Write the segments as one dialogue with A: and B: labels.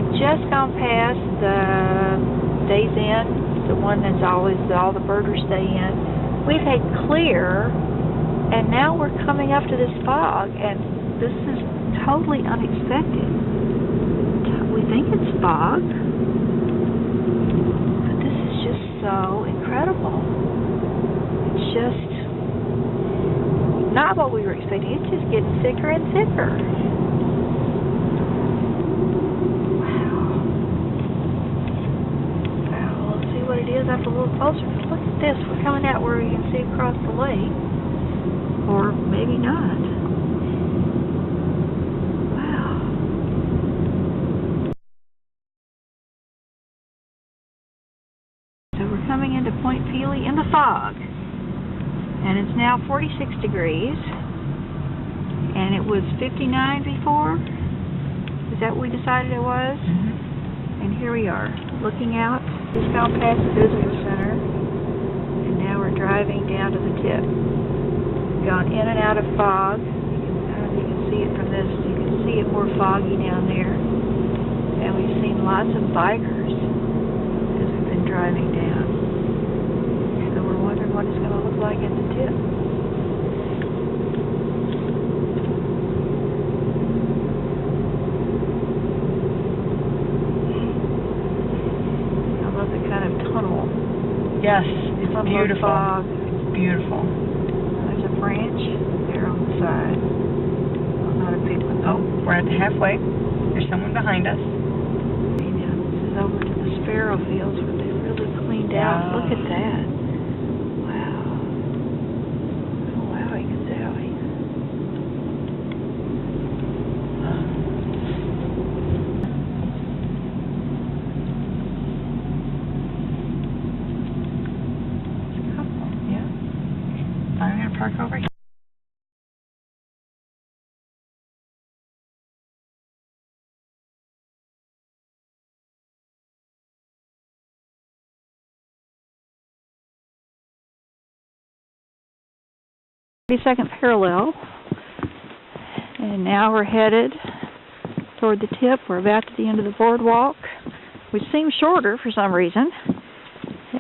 A: have just gone past the Days Inn, the one that's always all the birders stay in. We've had clear, and now we're coming up to this fog, and this is totally unexpected. We think it's fog, but this is just so incredible. It's just not what we were expecting. It's just getting thicker and thicker. It is up a little closer. Look at this. We're coming out where we can see across the lake. Or maybe not. Wow. So we're coming into Point Pelee in the fog. And it's now 46 degrees. And it was 59 before. Is that what we decided it was? Mm-hmm. And here we are, looking out. Just gone past the visitor center, and now we're driving down to the tip. Gone in and out of fog. You can see it from this. You can see it more foggy down there. And we've seen lots of bikers as we've been driving down. So we're wondering what it's going to look like at the tip.
B: Yes, it's beautiful. It's beautiful.
A: There's a branch there on the side. Well, not a big one.
B: Oh, we're at the halfway. There's someone behind us.
A: Okay, now this is over to the sparrow fields where they've really cleaned out. Look at that. Wow. Oh, wowie gazowie.
B: I'm going to park over here.
A: Second parallel, and now we're headed toward the tip. We're about to the end of the boardwalk, which seems shorter for some reason,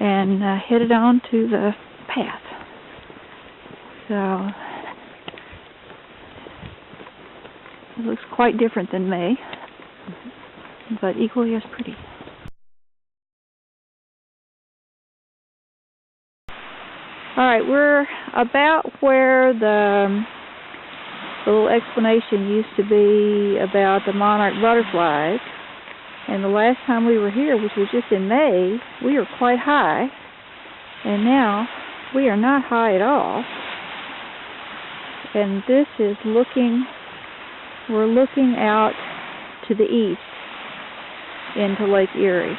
A: and headed on to the path. So it looks quite different than May, but equally as pretty. Alright, we're about where the little explanation used to be about the monarch butterflies. And the last time we were here, which was just in May, we were quite high. And now we are not high at all. And this is we're looking out to the east into Lake Erie.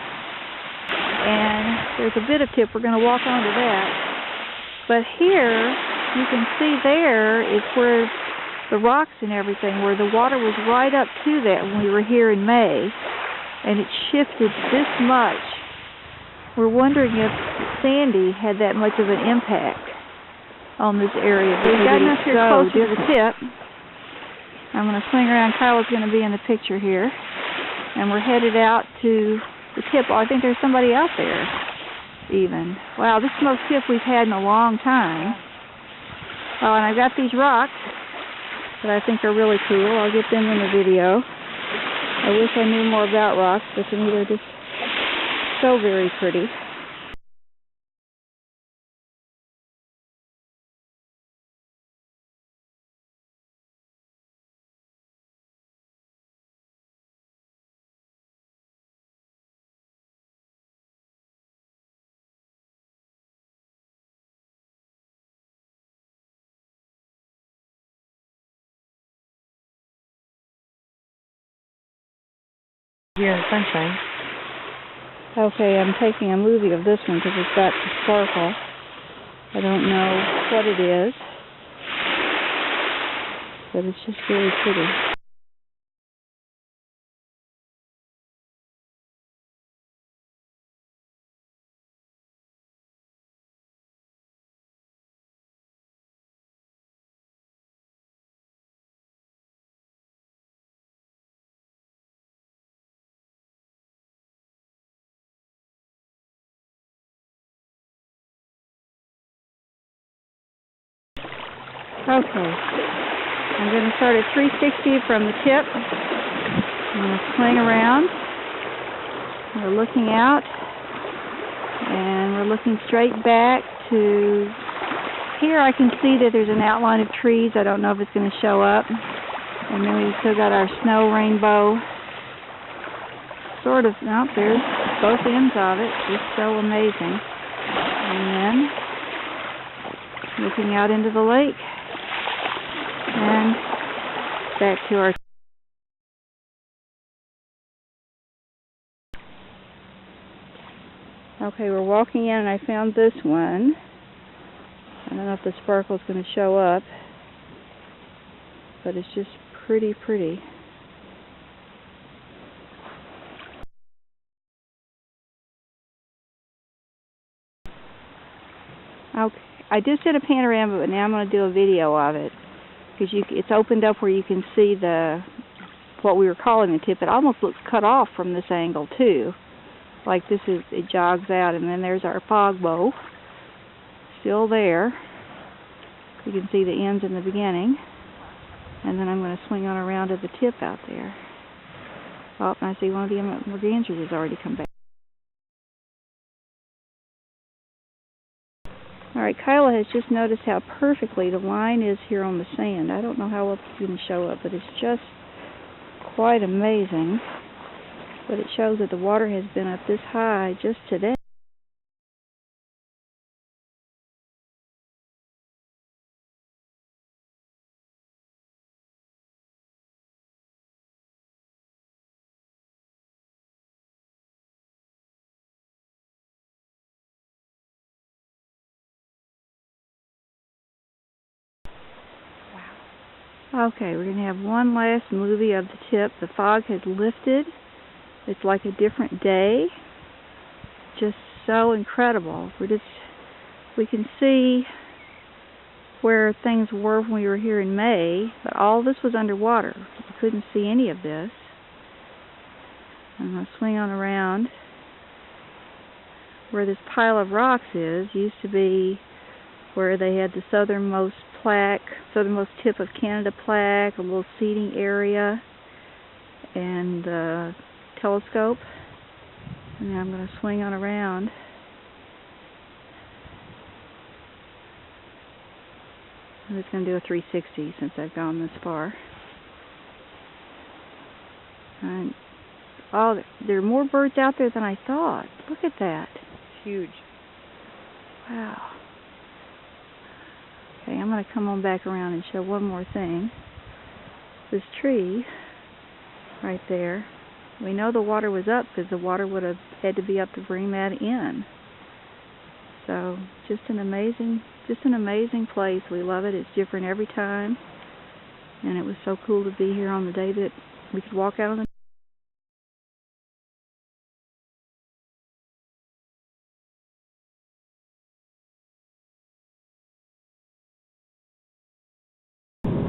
A: And there's a bit of tip. We're going to walk onto that. But here, you can see there is where the rocks and everything, where the water was right up to that when we were here in May, and it shifted this much. We're wondering if Sandy had that much of an impact on this area. We've gotten up here closer to the tip. I'm going to swing around. Kyla's going to be in the picture here. And we're headed out to the tip. Oh, I think there's somebody out there. Even. Wow, this is the most tip we've had in a long time. Oh, and I've got these rocks that I think are really cool. I'll get them in the video. I wish I knew more about rocks, but to me they're just so very pretty.
B: Here in sunshine.
A: Okay, I'm taking a movie of this one because it's got the sparkle. I don't know what it is, but it's just really pretty. Okay. I'm going to start at 360 from the tip. I'm going to swing around. We're looking out. And we're looking straight back to here. I can see that there's an outline of trees. I don't know if it's going to show up. And then we've still got our snow rainbow. Sort of, no, there's both ends of it. Just so amazing. And then looking out into the lake. And back to our okay, we're walking in and I found this one. I don't know if the sparkle is going to show up, but it's just pretty. Okay, I just did a panorama, but now I'm going to do a video of it because it's opened up where you can see what we were calling the tip. It almost looks cut off from this angle too. Like it jogs out, and then there's our fog bow, still there. You can see the ends in the beginning, and then I'm going to swing on around to the tip out there. Oh, and I see one of the mergansers has already come back. Alright, Kyla has just noticed how perfectly the line is here on the sand. I don't know how else it's going to show up, but it's just quite amazing. But it shows that the water has been up this high just today. Wow. Okay, we're going to have one last movie of the tip. The fog has lifted. It's like a different day. Just so incredible. We can see where things were when we were here in May, but all this was underwater. You couldn't see any of this. I'm going to swing on around. Where this pile of rocks used to be where they had the southernmost tip of Canada plaque, a little seating area, and telescope. And now I'm going to swing on around. I'm just going to do a 360 since I've gone this far. And there are more birds out there than I thought. Look at that.
B: It's huge.
A: Wow. Okay, I'm going to come on back around and show one more thing. This tree right there. We know the water was up because the water would have had to be up to bring that in. So just an amazing place. We love it. It's different every time, and it was so cool to be here on the day that we could walk out on the.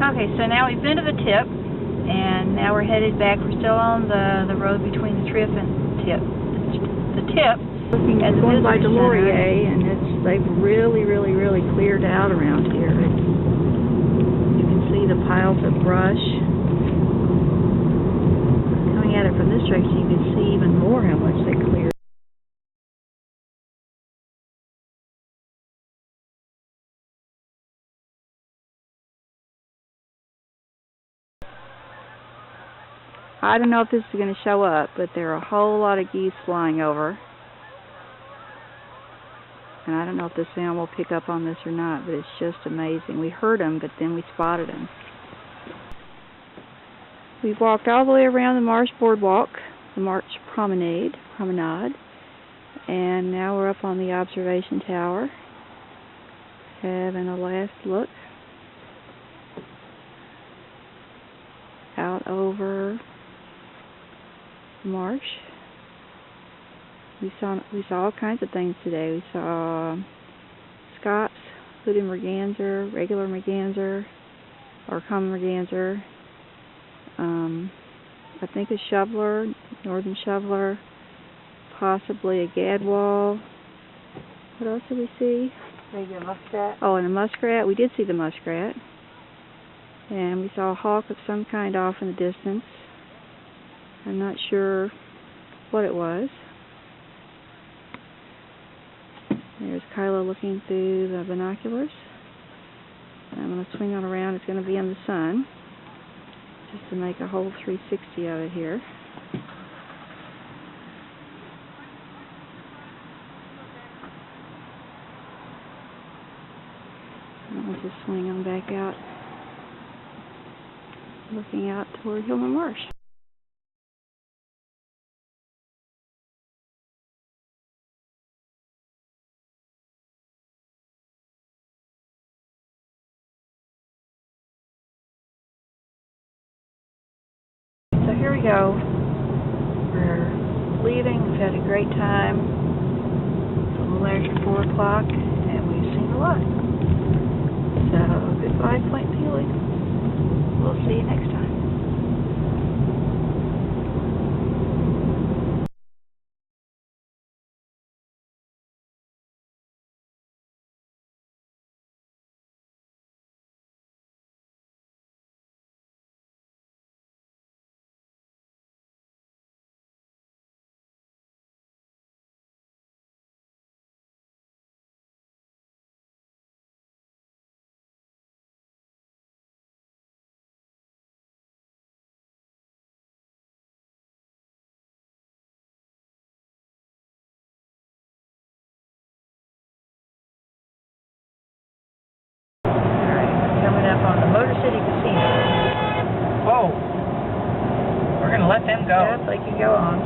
A: Okay, so now we've been to the tip, and now we're headed back. We're still on the road between the tip and tip. The tip. Looking at the going by Delorier, and they've really cleared out around here. You can see the piles of brush. Coming at it from this direction, you can see even more how much they cleared. I don't know if this is going to show up, but there are a whole lot of geese flying over. And I don't know if the sound will pick up on this or not, but it's just amazing. We heard them, but then we spotted them. We've walked all the way around the Marsh Boardwalk, the Marsh Promenade, and now we're up on the observation tower, having a last look out over the marsh. We saw all kinds of things today. We saw Scots, hooded merganser, regular merganser, or common merganser. I think a shoveler, northern shoveler, possibly a gadwall. What else did we see?
B: Maybe a muskrat.
A: Oh, and a muskrat. We did see the muskrat. And we saw a hawk of some kind off in the distance. I'm not sure what it was. There's Kyla looking through the binoculars. I'm going to swing on around. It's going to be in the sun, just to make a whole 360 of it here. And I'll just swing on back out, looking out toward Hillman Marsh. So here we go. We're leaving. We've had a great time. It's a little after 4 o'clock, and we've seen a lot. So goodbye, Point Pelee. We'll see you next time. On the Motor City Casino.
B: Whoa. We're going to let them go.
A: Yep, they can go on.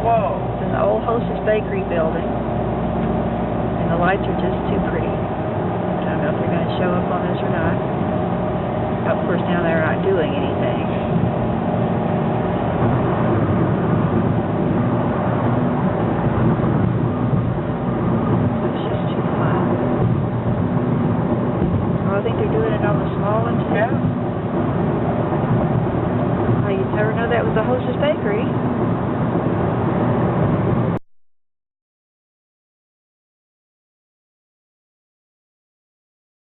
B: Whoa.
A: It's in the old Hostess Bakery building. And the lights are just too pretty. I don't know if they're going to show up on this or not. Of course, now they're not doing anything. It's just too fun. I think they're doing it on the small one too.
B: Yeah.
A: Oh, you'd never know that was the Hostess Bakery.